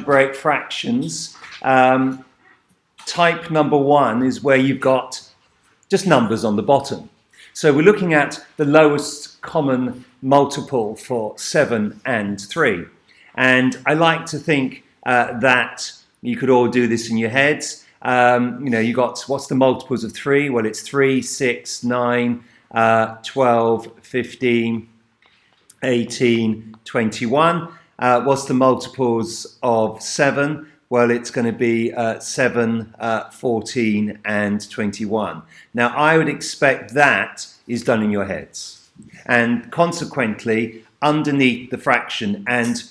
algebraic fractions, type number 1 is where you've got just numbers on the bottom. So we're looking at the lowest common multiple for 7 and 3. And I like to think that you could all do this in your heads. You got, what's the multiples of 3? Well, it's 3, 6, 9, 12, 15, 18, 21. What's the multiples of 7? Well, it's going to be 7, 14, and 21. Now, I would expect that is done in your heads. And consequently, underneath the fraction, and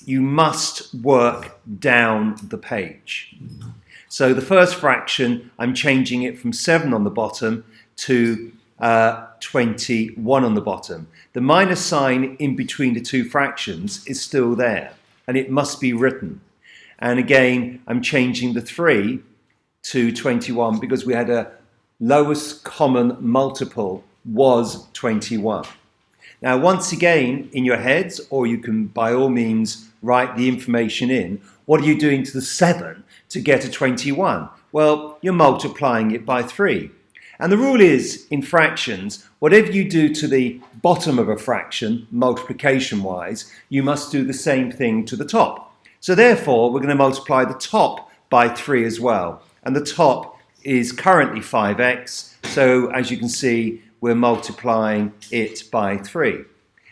you must work down the page. So the first fraction, I'm changing it from 7 on the bottom to 21 on the bottom. The minus sign in between the two fractions is still there, and it must be written. And again, I'm changing the 3 to 21 because we had a lowest common multiple was 21. Now, once again, in your heads, or you can by all means write the information in, what are you doing to the 7 to get a 21? Well, you're multiplying it by 3. And the rule is, in fractions, whatever you do to the bottom of a fraction, multiplication-wise, you must do the same thing to the top. So therefore, we're going to multiply the top by 3 as well. And the top is currently 5x. So as you can see, we're multiplying it by 3.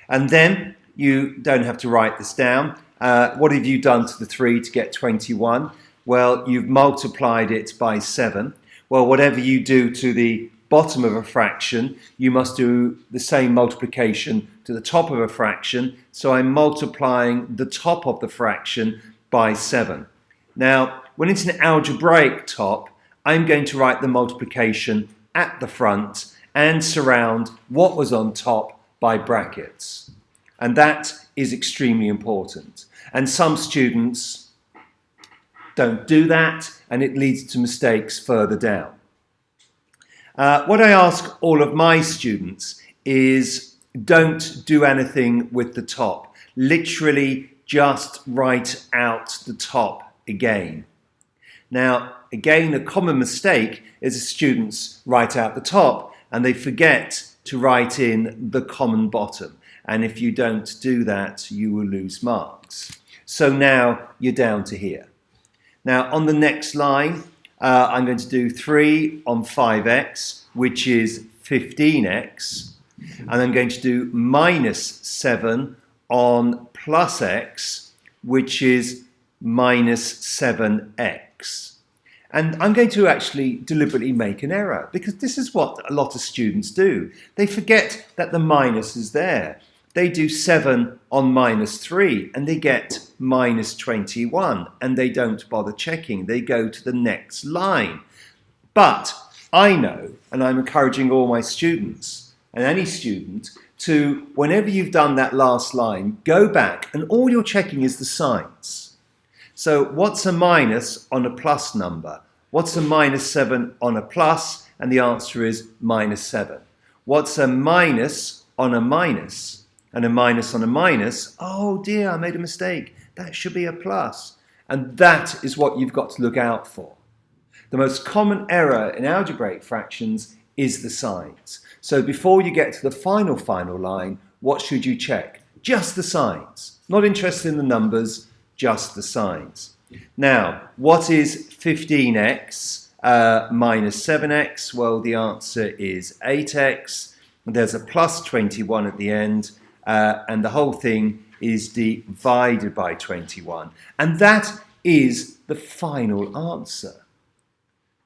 And then you don't have to write this down. What have you done to the 3 to get 21? Well, you've multiplied it by 7. Well, whatever you do to the bottom of a fraction, you must do the same multiplication to the top of a fraction. So I'm multiplying the top of the fraction by 7. Now, when it's an algebraic top, I'm going to write the multiplication at the front and surround what was on top by brackets. And that is extremely important. And some students don't do that, and it leads to mistakes further down. What I ask all of my students is don't do anything with the top. Literally just write out the top again. Now, again, a common mistake is students write out the top and they forget to write in the common bottom. And if you don't do that, you will lose marks. So now you're down to here. Now, on the next line, I'm going to do 3 on 5x, which is 15x. And I'm going to do minus 7 on plus x, which is minus 7x. And I'm going to actually deliberately make an error because this is what a lot of students do. They forget that the minus is there. They do 7 on minus 3 and they get minus 21 and they don't bother checking. They go to the next line. But I know, and I'm encouraging all my students and any student to, whenever you've done that last line, go back and all you're checking is the signs. So what's a minus on a plus number? What's a minus 7 on a plus? And the answer is minus 7. What's a minus on a minus? And a minus on a minus, oh dear, I made a mistake. That should be a plus. And that is what you've got to look out for. The most common error in algebraic fractions is the signs. So before you get to the final line, what should you check? Just the signs. Not interested in the numbers, just the signs. Now, what is 15x minus 7x? Well, the answer is 8x. There's a plus 21 at the end. And the whole thing is divided by 21. And that is the final answer.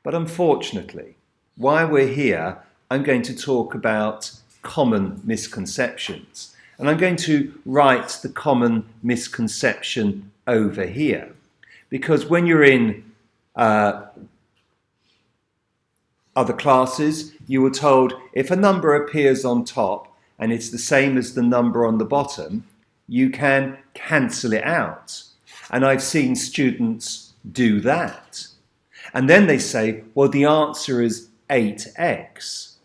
But unfortunately, while we're here, I'm going to talk about common misconceptions. And I'm going to write the common misconception over here. Because when you're in other classes, you were told if a number appears on top, and it's the same as the number on the bottom, you can cancel it out. And I've seen students do that. And then they say, well, the answer is 8x.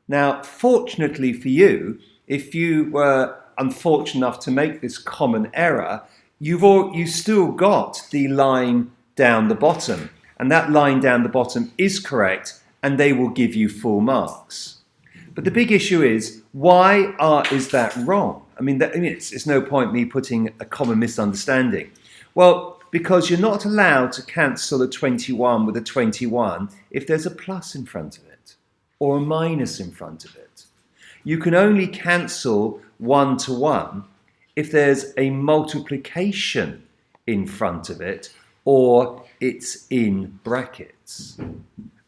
Now, fortunately for you, if you were unfortunate enough to make this common error, you've still got the line down the bottom, and that line down the bottom is correct, and they will give you full marks. But the big issue is, why is that wrong? It's no point me putting a common misunderstanding. Well, because you're not allowed to cancel a 21 with a 21 if there's a plus in front of it or a minus in front of it. You can only cancel 1 to 1 if there's a multiplication in front of it or it's in brackets.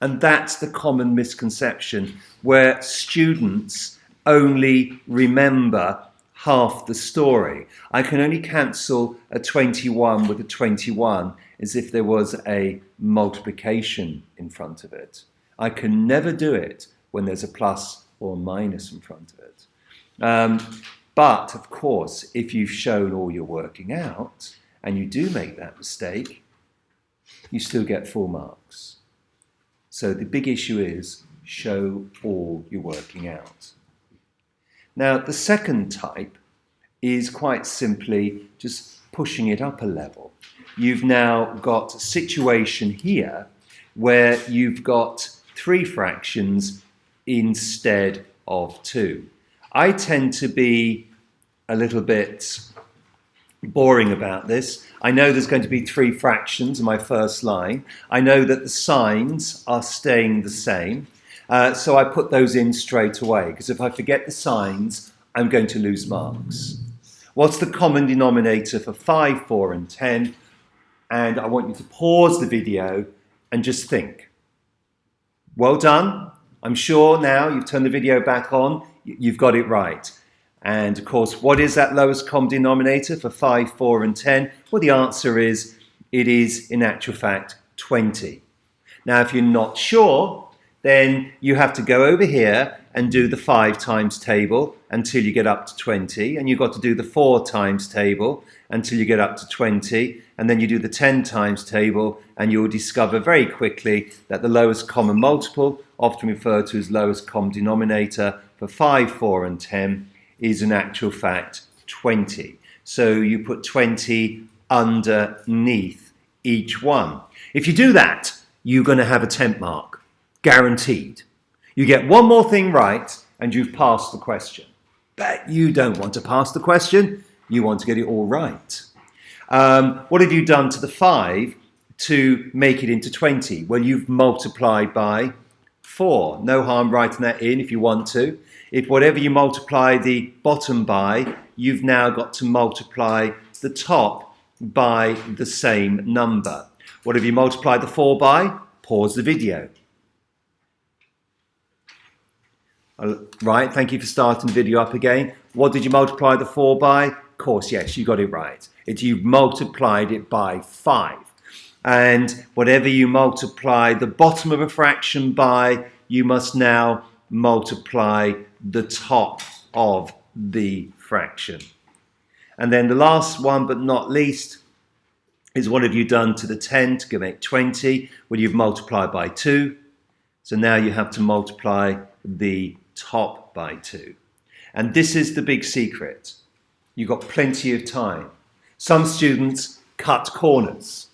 And that's the common misconception, where students only remember half the story. I can only cancel a 21 with a 21 as if there was a multiplication in front of it. I can never do it when there's a plus or minus in front of it. But, of course, if you've shown all your working out and you do make that mistake, you still get full marks. So the big issue is show all your working out. Now, the second type is quite simply just pushing it up a level. You've now got a situation here where you've got 3 fractions instead of 2. I tend to be a little bit boring about this. I know there's going to be 3 fractions in my first line. I know that the signs are staying the same. So I put those in straight away, because if I forget the signs, I'm going to lose marks. What's the common denominator for 5, 4 and 10? And I want you to pause the video and just think. Well done. I'm sure now you've turned the video back on. You've got it right. And of course, what is that lowest common denominator for 5, 4 and 10? Well, the answer is, it is in actual fact 20. Now, if you're not sure, then you have to go over here and do the 5 times table until you get up to 20. And you've got to do the 4 times table until you get up to 20. And then you do the 10 times table, and you'll discover very quickly that the lowest common multiple, often referred to as lowest common denominator for 5, 4 and 10, is in actual fact 20. So you put 20 underneath each one. If you do that, you're going to have a 10 mark, guaranteed. You get one more thing right and you've passed the question. But you don't want to pass the question, you want to get it all right. What have you done to the 5 to make it into 20? Well, you've multiplied by 4. No harm writing that in if you want to. If whatever you multiply the bottom by, you've now got to multiply the top by the same number. What have you multiplied the 4 by? Pause the video. Right, thank you for starting the video up again. What did you multiply the 4 by? Of course, yes, you got it right. You've multiplied it by 5. And whatever you multiply the bottom of a fraction by, you must now multiply the top of the fraction. And then the last one but not least is, what have you done to the 10 to make 20? Well, you've multiplied by 2. So now you have to multiply the top by 2. And this is the big secret. You've got plenty of time. Some students cut corners.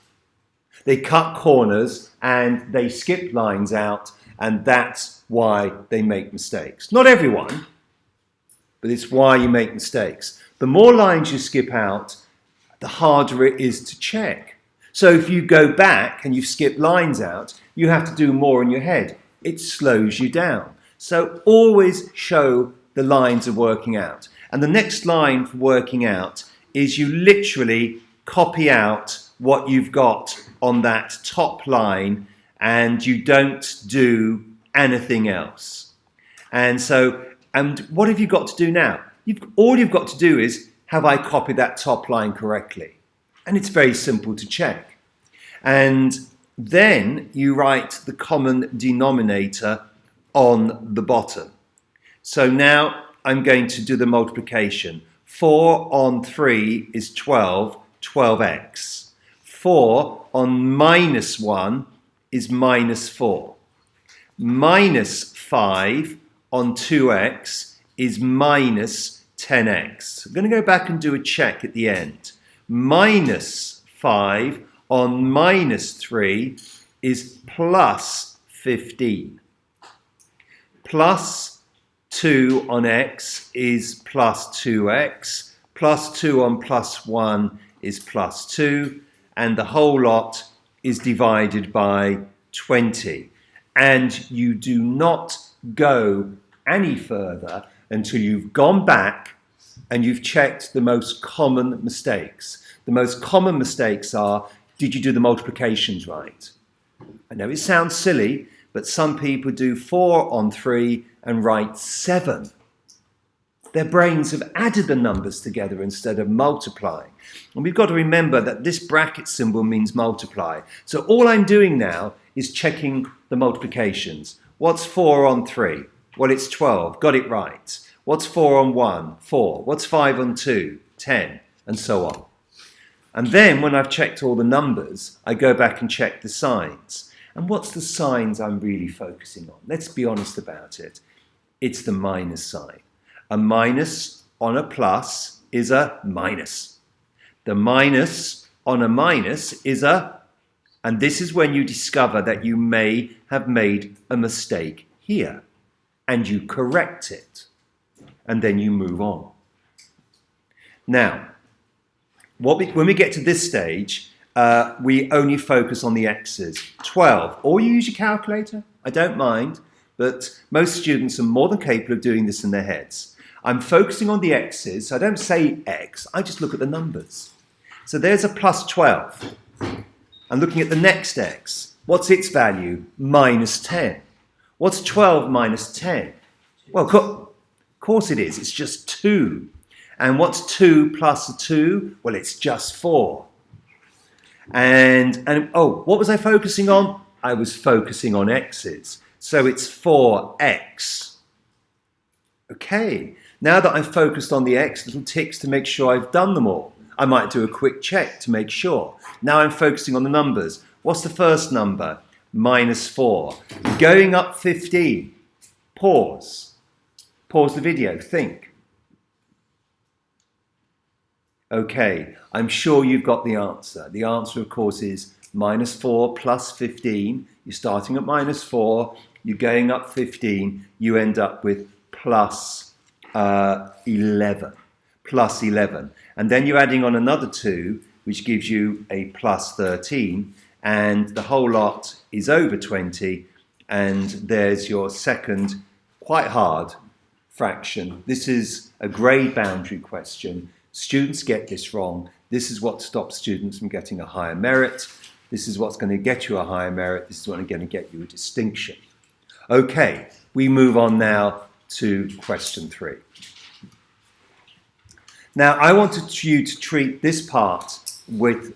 They cut corners and they skip lines out, and that's why they make mistakes. Not everyone, but it's why you make mistakes. The more lines you skip out, the harder it is to check. So if you go back and you skip lines out, you have to do more in your head. It slows you down. So always show the lines of working out. And the next line for working out is you literally copy out what you've got on that top line, and you don't do anything else. And what have you got to do now? All you've got to do is, have I copied that top line correctly? And it's very simple to check. And then you write the common denominator on the bottom. So now I'm going to do the multiplication. 4 on 3 is 12, 12x. 4 on minus 1 is minus 4. Minus 5 on 2x is minus 10x. I'm going to go back and do a check at the end. minus 5 on minus 3 is plus 15. Plus 2 on x is plus 2x. Plus 2 on plus 1 is plus 2. And the whole lot is divided by 20. And you do not go any further until you've gone back and you've checked the most common mistakes. The most common mistakes are, did you do the multiplications right? I know it sounds silly, but some people do 4 on 3 and write 7. Their brains have added the numbers together instead of multiplying. And we've got to remember that this bracket symbol means multiply. So all I'm doing now is checking the multiplications. What's 4 on 3? Well, it's 12. Got it right. What's 4 on 1? 4. What's 5 on 2? 10. And so on. And then when I've checked all the numbers, I go back and check the signs. And what's the signs I'm really focusing on? Let's be honest about it. It's the minus sign. A minus on a plus is a minus. The minus on a minus is a, and this is when you discover that you may have made a mistake here, and you correct it, and then you move on. Now, when we get to this stage, we only focus on the x's. 12, or you use your calculator, I don't mind, but most students are more than capable of doing this in their heads. I'm focusing on the x's, so I don't say x, I just look at the numbers. So there's a plus 12. I'm looking at the next x. What's its value? Minus 10. What's 12 minus 10? Well, of course it is, it's just 2. And what's 2 plus a 2? Well, it's just 4. And oh, what was I focusing on? I was focusing on x's. So it's 4x. Okay, now that I've focused on the x, little ticks to make sure I've done them all. I might do a quick check to make sure. Now I'm focusing on the numbers. What's the first number? Minus 4. Going up 15. Pause. Pause the video. Think. Okay, I'm sure you've got the answer. The answer, of course, is minus 4 plus 15. You're starting at minus 4. You're going up 15. You end up with plus 11. Plus 11. And then you're adding on another 2, which gives you a plus 13. And the whole lot is over 20. And there's your second, quite hard, fraction. This is a grade boundary question. Students get this wrong. This is what stops students from getting a higher merit. This is what's going to get you a higher merit. This is what's going to get you a distinction. Okay, we move on now to question 3. Now, I wanted you to treat this part with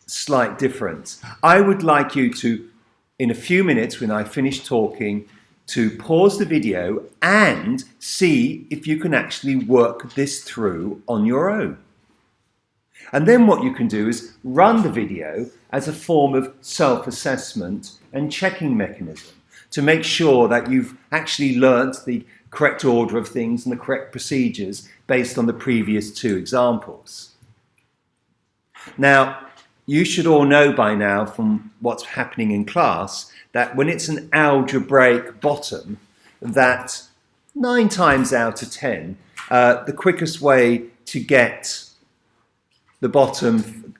slight difference. I would like you to, in a few minutes when I finish talking, to pause the video and see if you can actually work this through on your own. And then what you can do is run the video as a form of self-assessment and checking mechanism to make sure that you've actually learnt the correct order of things and the correct procedures based on the previous 2 examples. Now, you should all know by now from what's happening in class that when it's an algebraic bottom, that 9 times out of 10, the quickest way to get the bottom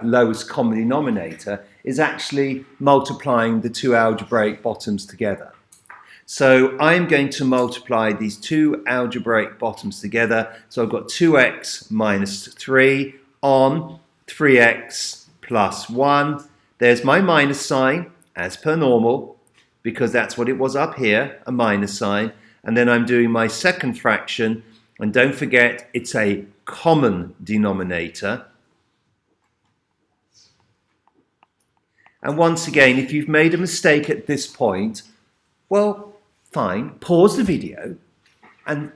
lowest common denominator is actually multiplying the 2 algebraic bottoms together. So I'm going to multiply these 2 algebraic bottoms together. So I've got 2x minus 3 on 3x plus 1. There's my minus sign, as per normal, because that's what it was up here, a minus sign. And then I'm doing my second fraction, and don't forget, it's a common denominator. And once again, if you've made a mistake at this point, well, fine, pause the video and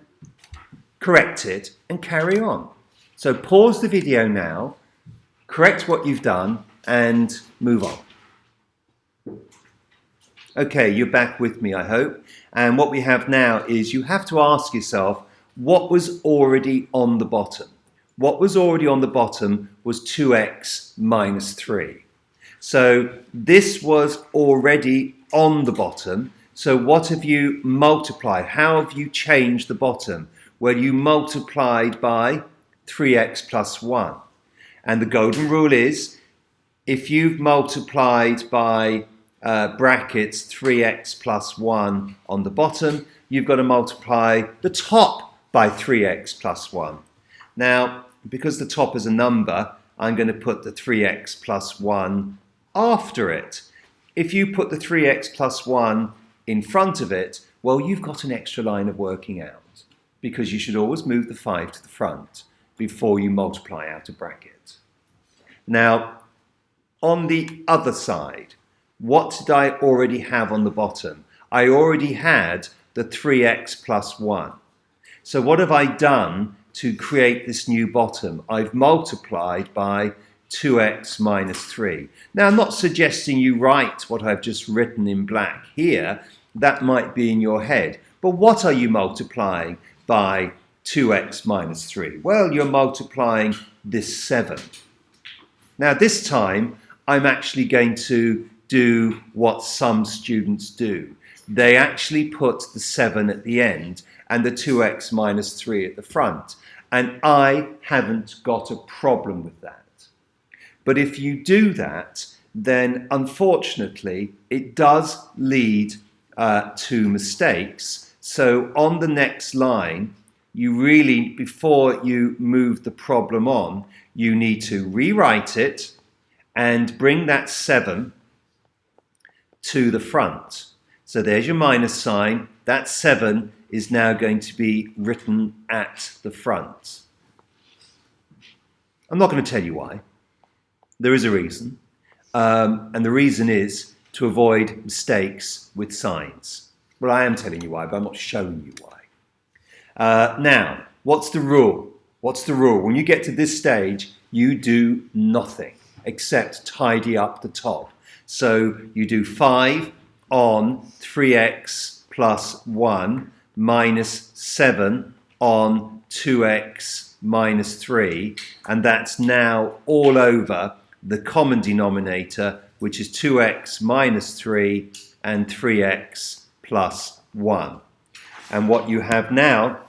correct it and carry on. So pause the video now, correct what you've done, and move on. Okay, you're back with me, I hope. And what we have now is you have to ask yourself, what was already on the bottom? what was already on the bottom was 2x minus 3. So this was already on the bottom. So what have you multiplied? How have you changed the bottom? Well, you multiplied by 3x plus 1. And the golden rule is, if you've multiplied by brackets 3x plus 1 on the bottom, you've got to multiply the top by 3x plus 1. Now, because the top is a number, I'm going to put the 3x plus 1 after it. If you put the 3x plus 1 in front of it, well, you've got an extra line of working out, because you should always move the 5 to the front before you multiply out a bracket. Now, on the other side, what did I already have on the bottom? I already had the 3x plus 1. So what have I done to create this new bottom? I've multiplied by 2x minus 3. Now, I'm not suggesting you write what I've just written in black here. That might be in your head. But what are you multiplying by 2x minus 3? Well, you're multiplying this 7. Now, this time, I'm actually going to do what some students do. They actually put the 7 at the end and the 2x minus 3 at the front. And I haven't got a problem with that. But if you do that, then unfortunately, it does lead to mistakes. So on the next line, you really, before you move the problem on, you need to rewrite it and bring that 7 to the front. So there's your minus sign. That 7 is now going to be written at the front. I'm not going to tell you why. There is a reason. And the reason is to avoid mistakes with signs. Well, I am telling you why, but I'm not showing you why. Now, what's the rule? What's the rule? When you get to this stage, you do nothing except tidy up the top. So you do 5 on 3x plus 1 minus 7 on 2x minus 3, and that's now all over the common denominator, which is 2x minus 3 and 3x plus 1. And what you have now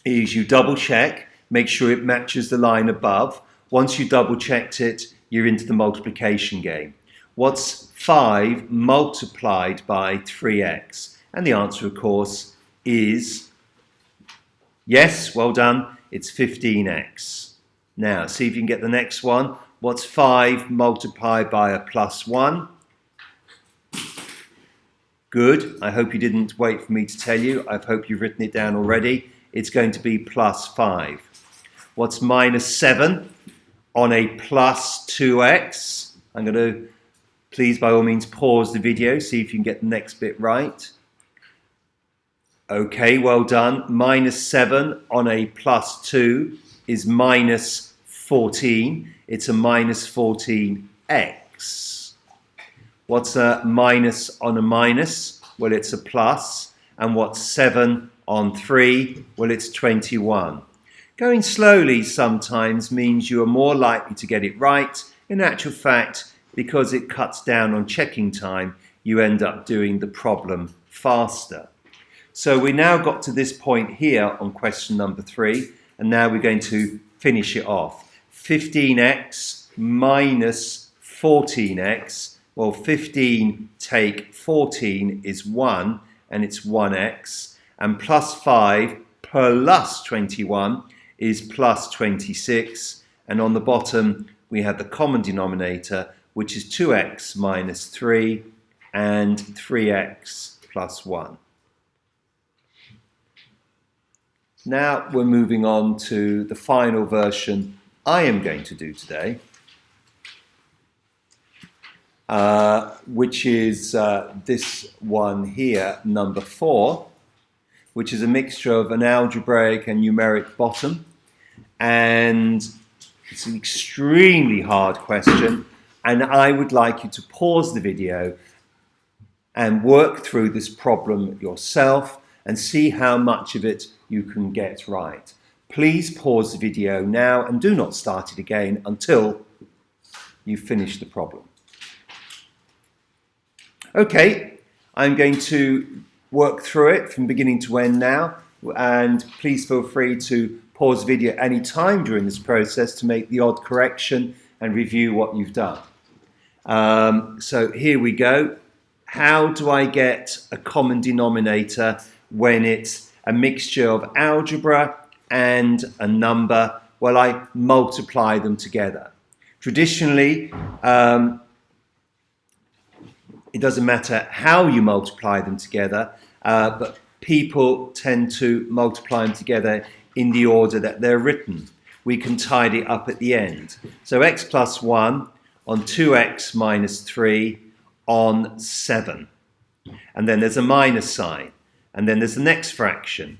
is you double check, make sure it matches the line above. Once you double checked it, you're into the multiplication game. What's 5 multiplied by 3x? And the answer, of course, is yes, well done, it's 15x. Now, see if you can get the next one. What's 5 multiplied by a plus 1? Good. I hope you didn't wait for me to tell you. I hope you've written it down already. It's going to be plus 5. What's minus 7 on a plus 2x? I'm going to, please, by all means, pause the video, see if you can get the next bit right. Okay, well done. Minus 7 on a plus 2 is minus 14. It's a minus 14x. What's a minus on a minus? Well, it's a plus. And what's 7 on 3? Well, it's 21. Going slowly sometimes means you are more likely to get it right. In actual fact, because it cuts down on checking time, you end up doing the problem faster. So we now got to this point here on question number 3, and now we're going to finish it off. 15x minus 14x. Well, 15 take 14 is 1, and it's 1x. And plus 5 plus 21 is plus 26. And on the bottom, we have the common denominator, which is 2x minus 3 and 3x plus 1. Now we're moving on to the final version I am going to do today, which is this one here, number 4, which is a mixture of an algebraic and numeric bottom. And it's an extremely hard question, and I would like you to pause the video and work through this problem yourself and see how much of it you can get right. please pause the video now and do not start it again until you finish the problem. Okay, I'm going to work through it from beginning to end now, and please feel free to pause the video any time during this process to make the odd correction and review what you've done. So here we go. How do I get a common denominator when it's a mixture of algebra and a number? Well, I multiply them together. Traditionally, it doesn't matter how you multiply them together, but people tend to multiply them together in the order that they're written. We can tidy it up at the end. So x plus 1 on 2x minus 3 on 7. And then there's a minus sign. And then there's the next fraction.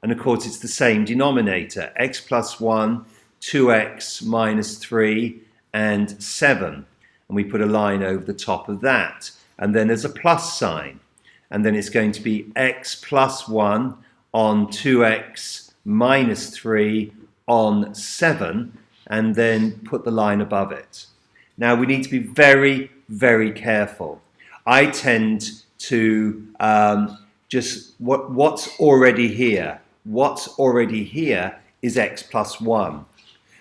And of course it's the same denominator. X plus 1, 2x minus 3 and 7. And we put a line over the top of that. And then there's a plus sign. And then it's going to be x plus 1 on 2x minus 3 on 7. And then put the line above it. Now we need to be very, very careful. I tend to just what's already here. What's already here is x plus 1.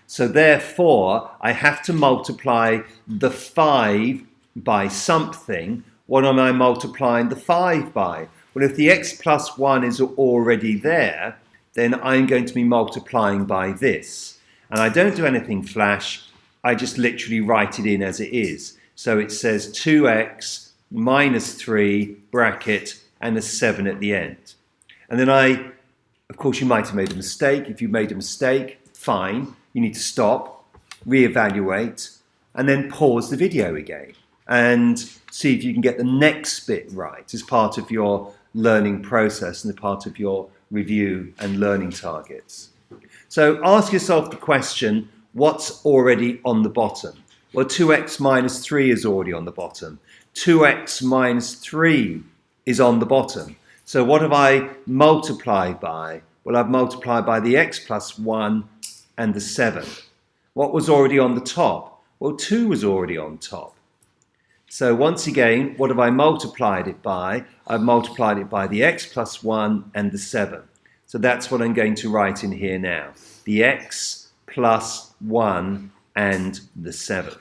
So therefore, I have to multiply the 5 by something. What am I multiplying the 5 by? Well, if the x plus 1 is already there, then I'm going to be multiplying by this. And I don't do anything flash. I just literally write it in as it is. So it says 2x minus 3 bracket and a 7 at the end. And then of course you might have made a mistake. If you made a mistake, fine. You need to stop, reevaluate, and then pause the video again and see if you can get the next bit right as part of your learning process and the part of your review and learning targets. So ask yourself the question, what's already on the bottom? Well, 2x minus 3 is already on the bottom. 2x minus 3 is on the bottom. So what have I multiplied by? Well, I've multiplied by the x plus 1 and the 7. What was already on the top? Well, 2 was already on top. So once again, what have I multiplied it by? I've multiplied it by the x plus 1 and the 7. So that's what I'm going to write in here now. The x plus 1 and the 7.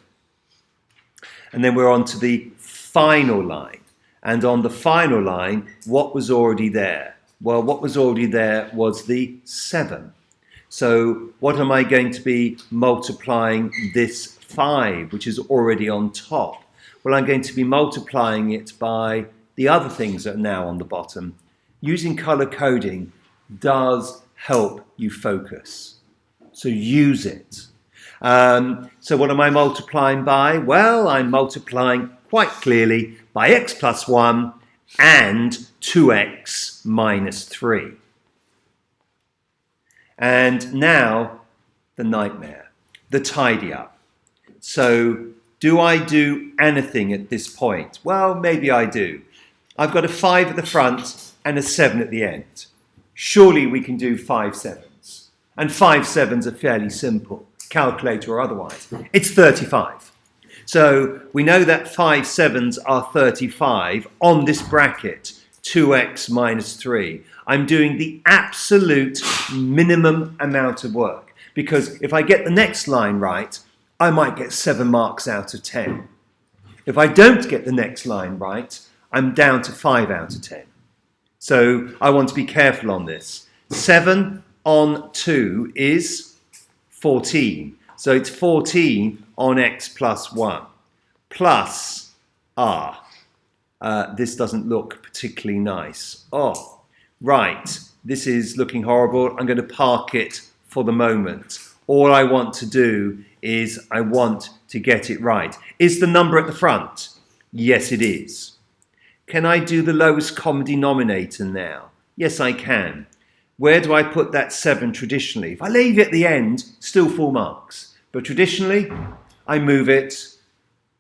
And then we're on to the final line. And on the final line, what was already there? Well, what was already there was the 7. So what am I going to be multiplying this 5, which is already on top? Well, I'm going to be multiplying it by the other things that are now on the bottom. Using color coding does help you focus. So use it. So what am I multiplying by? Well, I'm multiplying quite clearly by x plus 1 and 2x minus 3. And now the nightmare, the tidy up. So do I do anything at this point? Well, maybe I do. I've got a 5 at the front and a 7 at the end. Surely we can do 5 sevens. And 5 sevens are fairly simple, calculator or otherwise. It's 35. So we know that 5 sevens are 35 on this bracket, 2x minus 3. I'm doing the absolute minimum amount of work, because if I get the next line right, I might get 7 marks out of 10. If I don't get the next line right, I'm down to 5 out of 10. So I want to be careful on this. 7 on 2 is 14. So it's 14 on x plus 1 plus r. This doesn't look particularly nice. Oh, right. This is looking horrible. I'm going to park it for the moment. All I want to do is I want to get it right. Is the number at the front? Yes, it is. Can I do the lowest common denominator now? Yes, I can. Where do I put that 7 traditionally? If I leave it at the end, still full marks. But traditionally, I move it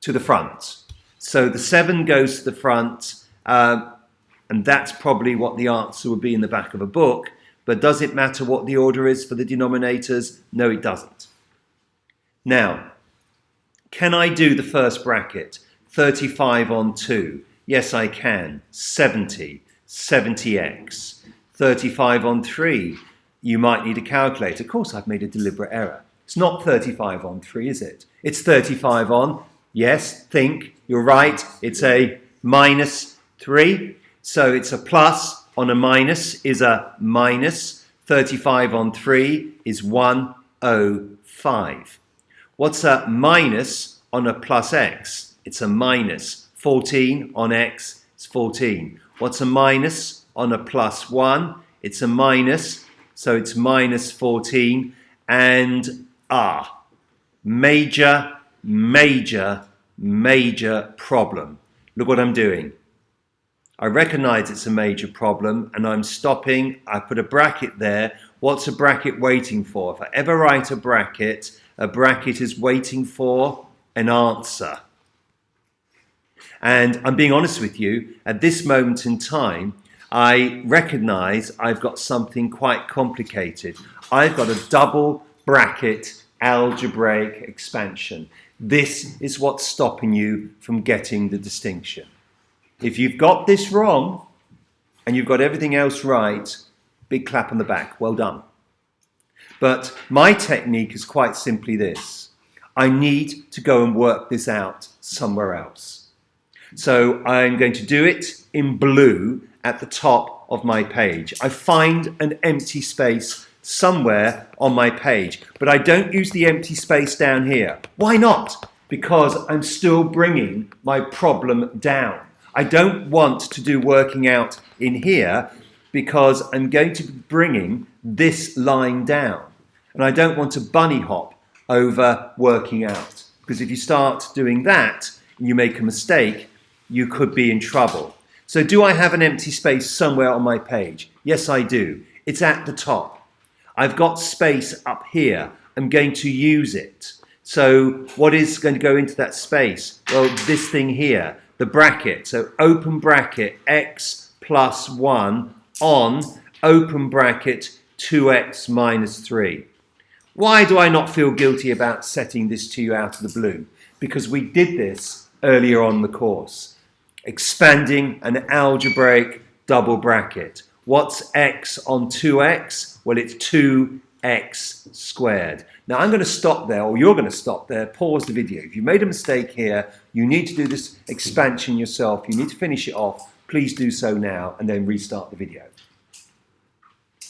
to the front. So the 7 goes to the front, and that's probably what the answer would be in the back of a book. But does it matter what the order is for the denominators? No, it doesn't. Now, can I do the first bracket? 35 on 2. Yes, I can. 70. 70x. 35 on 3. You might need a calculator. Of course, I've made a deliberate error. It's not 35 on 3, is it? It's 35 on, yes, think, you're right, it's a minus 3. So it's a plus on a minus is a minus. 35 on 3 is 105. What's a minus on a plus x? It's a minus. 14 on x is 14. What's a minus on a plus 1? It's a minus, so it's minus 14. And major, major, major problem. Look what I'm doing. I recognize it's a major problem and I'm stopping. I put a bracket there. What's a bracket waiting for? If I ever write a bracket is waiting for an answer. And I'm being honest with you, at this moment in time, I recognize I've got something quite complicated. I've got a double bracket algebraic expansion. This is what's stopping you from getting the distinction. If you've got this wrong and you've got everything else right, big clap on the back, well done. But my technique is quite simply this. I need to go and work this out somewhere else. So I'm going to do it in blue at the top of my page. I find an empty space somewhere on my page, but I don't use the empty space down here. Why not? Because I'm still bringing my problem down. I don't want to do working out in here because I'm going to be bringing this line down. And I don't want to bunny hop over working out. Because if you start doing that and you make a mistake, you could be in trouble. So do I have an empty space somewhere on my page? Yes, I do. It's at the top. I've got space up here. I'm going to use it. So what is going to go into that space? Well, this thing here, the bracket. So open bracket x plus 1 on open bracket 2x minus 3. Why do I not feel guilty about setting this to you out of the blue? Because we did this earlier on in the course. Expanding an algebraic double bracket. What's x on 2x? Well, it's 2x squared. Now, I'm going to stop there, or you're going to stop there, pause the video. If you made a mistake here, you need to do this expansion yourself. You need to finish it off. Please do so now, and then restart the video.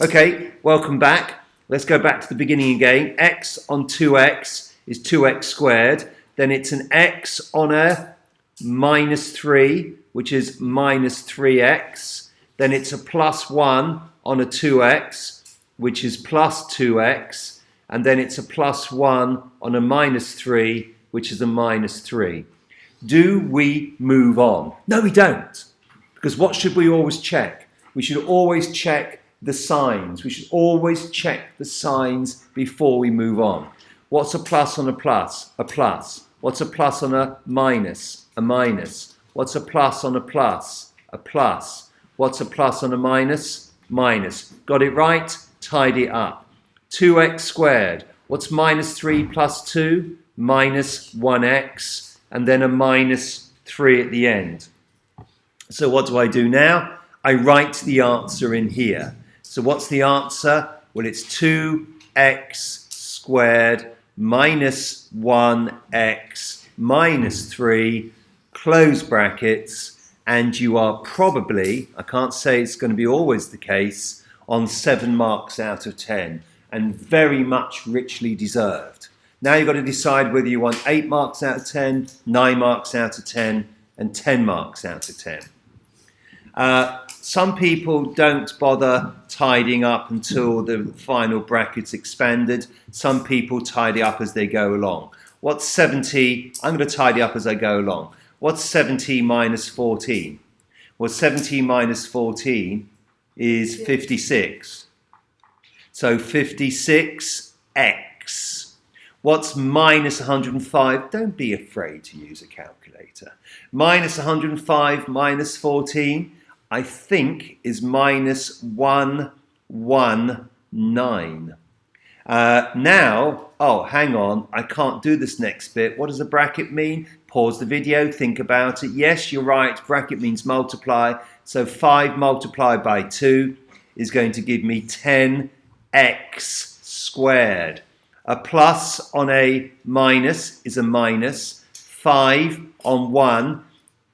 Okay, welcome back. Let's go back to the beginning again. X on 2x is 2x squared. Then it's an x on a minus 3, which is minus 3x. Then it's a plus 1 on a 2x, which is plus 2x. And then it's a plus 1 on a minus 3, which is a minus 3. Do we move on? No, we don't. Because what should we always check? We should always check the signs. We should always check the signs before we move on. What's a plus on a plus? A plus. What's a plus on a minus? A minus. What's a plus on a plus? A plus. What's a plus on a minus? Minus. Got it right? Tidy it up. 2x squared. What's minus 3 plus 2? Minus 1x. And then a minus 3 at the end. So what do I do now? I write the answer in here. So what's the answer? Well, it's 2x squared minus 1x minus 3, close brackets, and you are probably, I can't say it's going to be always the case, on 7 marks out of 10, and very much richly deserved. Now you've got to decide whether you want 8 marks out of 10, 9 marks out of 10, and 10 marks out of 10. Some people don't bother tidying up until the final bracket's expanded. Some people tidy up as they go along. What's 70? I'm going to tidy up as I go along. What's 70 minus 14? Well, 70 minus 14 is 56. So 56x. What's minus 105? Don't be afraid to use a calculator. Minus 105 minus 14, I think, is minus 1 9. Now, oh, hang on, I can't do this next bit. What does a bracket mean? Pause the video, think about it. Yes, you're right, bracket means multiply. So 5 multiplied by 2 is going to give me 10x squared. A plus on a minus is a minus. 5 on 1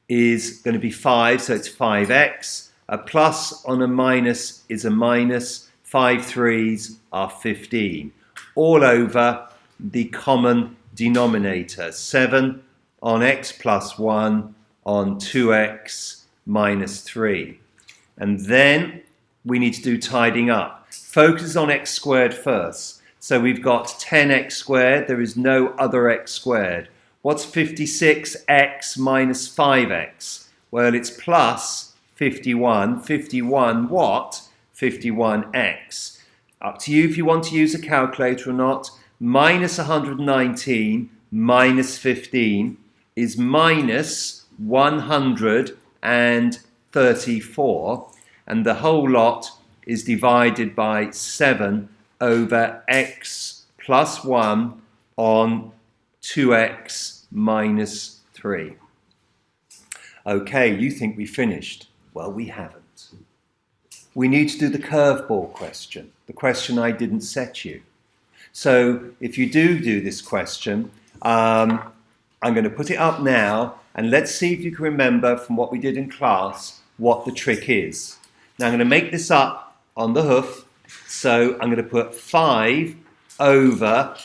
is going to be 5, so it's 5x. A plus on a minus is a minus. 5 3s are 15. All over the common denominator. 7 on x plus 1 on 2x minus 3. And then we need to do tidying up. Focus on x squared first. So we've got 10x squared. There is no other x squared. What's 56x minus 5x? Well, it's plus 51. 51 what? 51x. Up to you if you want to use a calculator or not. Minus 119 minus 15 is minus 134. And the whole lot is divided by 7 over x plus 1 on 2x minus 3. Okay, you think we finished. Well, we haven't. We need to do the curveball question, the question I didn't set you. So if you do this question, I'm going to put it up now, and let's see if you can remember from what we did in class what the trick is. Now I'm going to make this up on the hoof, so I'm going to put 5 over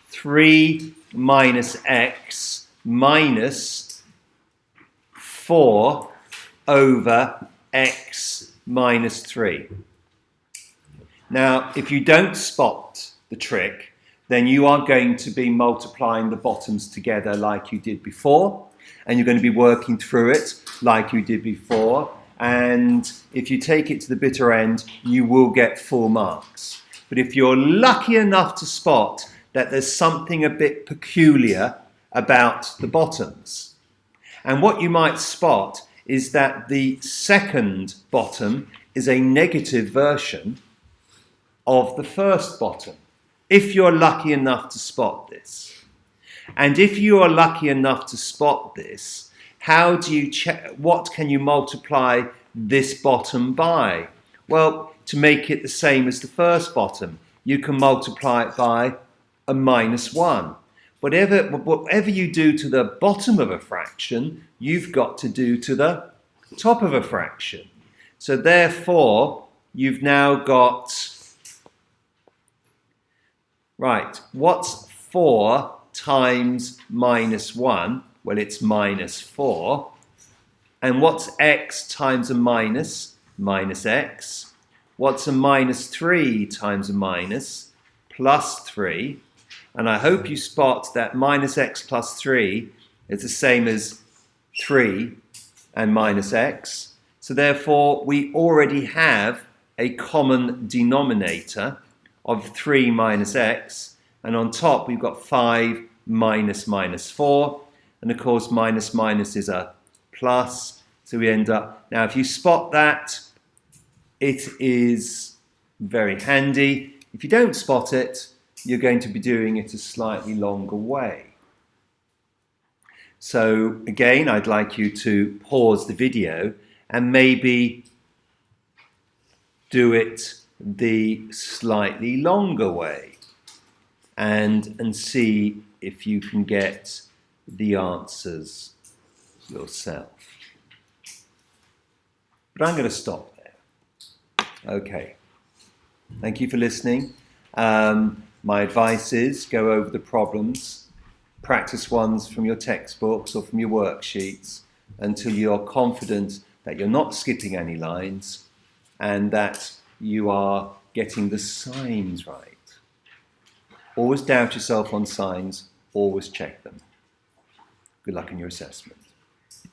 3 minus x minus 4 over x minus 3. Now, if you don't spot the trick, then you are going to be multiplying the bottoms together like you did before, and you're going to be working through it like you did before, and if you take it to the bitter end, you will get full marks. But if you're lucky enough to spot that there's something a bit peculiar about the bottoms, and what you might spot is that the second bottom is a negative version of the first bottom, if you're lucky enough to spot this. And if you are lucky enough to spot this, how do you check, what can you multiply this bottom by? Well, to make it the same as the first bottom, you can multiply it by a minus 1. Whatever you do to the bottom of a fraction, you've got to do to the top of a fraction. So therefore, you've now got, right, what's 4 times minus 1? Well, it's minus 4. And what's x times a minus? Minus x. What's a minus 3 times a minus? Plus 3. And I hope you spot that minus x plus 3 is the same as 3 and minus x. So therefore, we already have a common denominator of 3 minus x. And on top, we've got 5 minus minus 4. And of course, minus minus is a plus. So we end up, now if you spot that, it is very handy. If you don't spot it, you're going to be doing it a slightly longer way. So again, I'd like you to pause the video and maybe do it the slightly longer way and see if you can get the answers yourself. But I'm going to stop there. Okay. Thank you for listening. My advice is go over the problems, practice ones from your textbooks or from your worksheets until you're confident that you're not skipping any lines and that you are getting the signs right. Always doubt yourself on signs, always check them. Good luck in your assessment.